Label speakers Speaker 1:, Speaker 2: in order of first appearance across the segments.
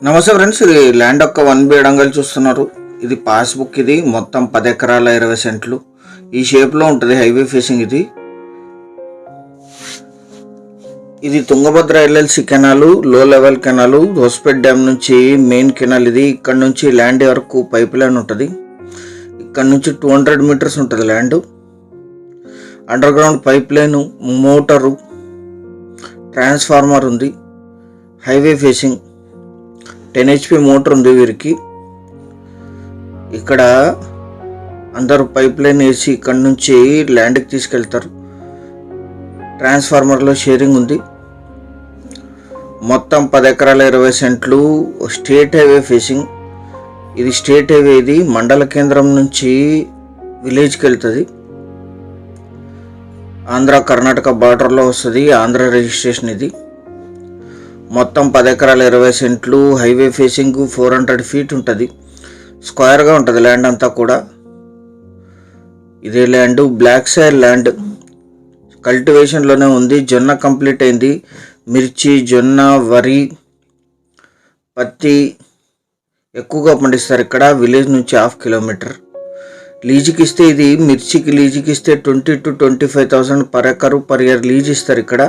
Speaker 1: నమస్తే ఫ్రెండ్స్, ఇది ల్యాండ్ యొక్క 1B అడంగల్ చూస్తున్నారు. ఇది పాస్బుక్. ఇది మొత్తం 10 ఎకరాల 20 సెంట్లు ఈ షేప్లో ఉంటుంది. Highway facing. ఇది తుంగభద్ర ఎల్ఎల్సి కెనాలు, లో లెవెల్ కెనాలు, హోస్పేట్ డ్యామ్ నుంచి మెయిన్ కెనాల్ ఇది. ఇక్కడ నుంచి ల్యాండ్ వరకు పైప్ లైన్ ఉంటుంది. ఇక్కడ నుంచి 200 మీటర్స్ ఉంటుంది land. Under ground pipe line, motor, transformer ఉంది. హైవే ఫేసింగ్ 10 HP మోటార్ ఉంది వీరికి. ఇక్కడ అందరూ పైప్ లైన్ వేసి ఇక్కడ నుంచి ల్యాండ్కి తీసుకెళ్తారు. ట్రాన్స్ఫార్మర్లో షేరింగ్ ఉంది. మొత్తం 10 ఎకరాల 20 సెంట్లు. State highway facing. ఇది స్టేట్ హైవే. ఇది మండల కేంద్రం నుంచి విలేజ్కి వెళ్తుంది. ఆంధ్ర కర్ణాటక బార్డర్లో వస్తుంది. ఆంధ్ర రిజిస్ట్రేషన్ ఇది. మొత్తం 10 ఎకరాల 20 సెంట్లు. హైవే ఫేసింగ్ 400 ఫీట్ ఉంటుంది. స్క్వేర్గా ఉంటుంది ల్యాండ్ అంతా కూడా. ఇదే ల్యాండ్ బ్లాక్ సాయిల్ ల్యాండ్. కల్టివేషన్లోనే ఉంది. జొన్న కంప్లీట్ అయింది. మిర్చి, జొన్న, వరి, పత్తి ఎక్కువగా పండిస్తారు ఇక్కడ. విలేజ్ నుంచి 1/2 కిలోమీటర్. లీజుకి ఇస్తే, ఇది మిర్చికి లీజుకి ఇస్తే 20,000 to 25,000 per acre per year lease ఇస్తారు ఇక్కడ.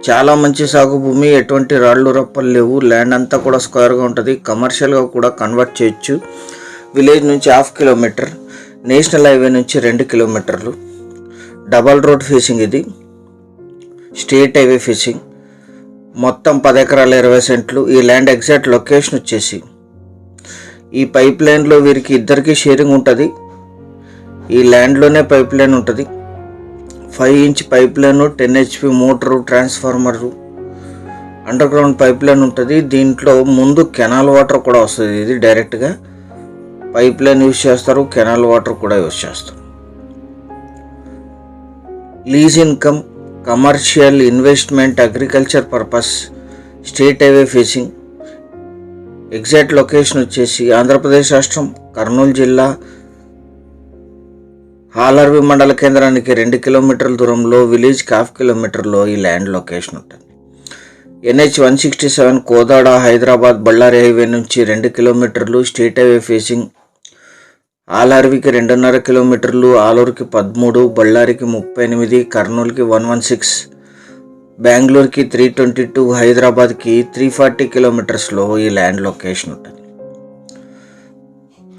Speaker 1: చాలా మంచి సాగు భూమి. ఎటువంటి రాళ్ళు రప్పలు లేవు. ల్యాండ్ అంతా కూడా స్క్వేర్గా ఉంటుంది. కమర్షియల్గా కూడా కన్వర్ట్ చేయొచ్చు. విలేజ్ నుంచి 1/2 కిలోమీటర్. నేషనల్ హైవే నుంచి 2 కిలోమీటర్లు. Double road facing. ఇది స్టేట్ హైవే ఫేసింగ్. మొత్తం 10 ఎకరాల 20 సెంట్లు. ఈ ల్యాండ్ ఎగ్జాక్ట్ లొకేషన్ వచ్చేసి ఈ పైప్ లైన్లో వీరికి ఇద్దరికి షేరింగ్ ఉంటుంది. ఈ ల్యాండ్లోనే పైప్ లైన్ ఉంటుంది. 5 inch pipe line, 10 HP motor, transformer, under ground pipe line ఉంటుంది. దీంట్లో ముందు కెనాల్ వాటర్ కూడా వస్తుంది. ఇది డైరెక్ట్గా పైప్ లైన్ యూజ్ చేస్తారు, కెనాల్ వాటర్ కూడా యూజ్ చేస్తారు. Lease income, commercial, investment, agriculture purpose. State highway facing. Exact location వచ్చేసి ఆంధ్రప్రదేశ్ రాష్ట్రం, కర్నూలు జిల్లా, హాలర్వి మండల కేంద్రానికి 2 కిలోమీటర్ల దూరంలో, విలేజ్కి 1/2 కిలోమీటర్లో ఈ ల్యాండ్ లొకేషన్ ఉంటుంది. NH 167 కోదాడ, హైదరాబాద్, బళ్ళారి హైవే నుంచి 2 కిలోమీటర్లు. State highway facing. ఆలర్వికి 2.5 కిలోమీటర్లు, ఆలూరుకి 13, బళ్ళారికి 38, కర్నూలుకి 116, బెంగళూరుకి 322, హైదరాబాద్కి 340 కిలోమీటర్స్లో ఈ ల్యాండ్ లొకేషన్ ఉంటుంది.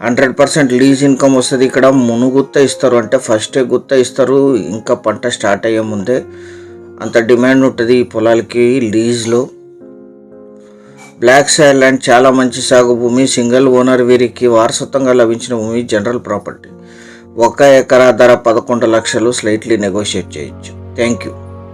Speaker 1: 100% లీజ్ ఇన్కమ్ వస్తుంది. ఇక్కడ మునుగుత్త ఇస్తారు, అంటే ఫస్టే గుత్త ఇస్తారు. ఇంకా పంట స్టార్ట్ అయ్యే ముందే అంత డిమాండ్ ఉంటుంది ఈ పొలాలకి లీజ్లో. బ్లాక్ సాయిల్ ల్యాండ్, చాలా మంచి సాగు భూమి. Single owner. వీరికి వారసత్వంగా లభించిన భూమి. General property. 1 ఎకరా ధర 11 లక్షలు. స్లైట్లీ నెగోషియేట్ చేయొచ్చు. Thank you.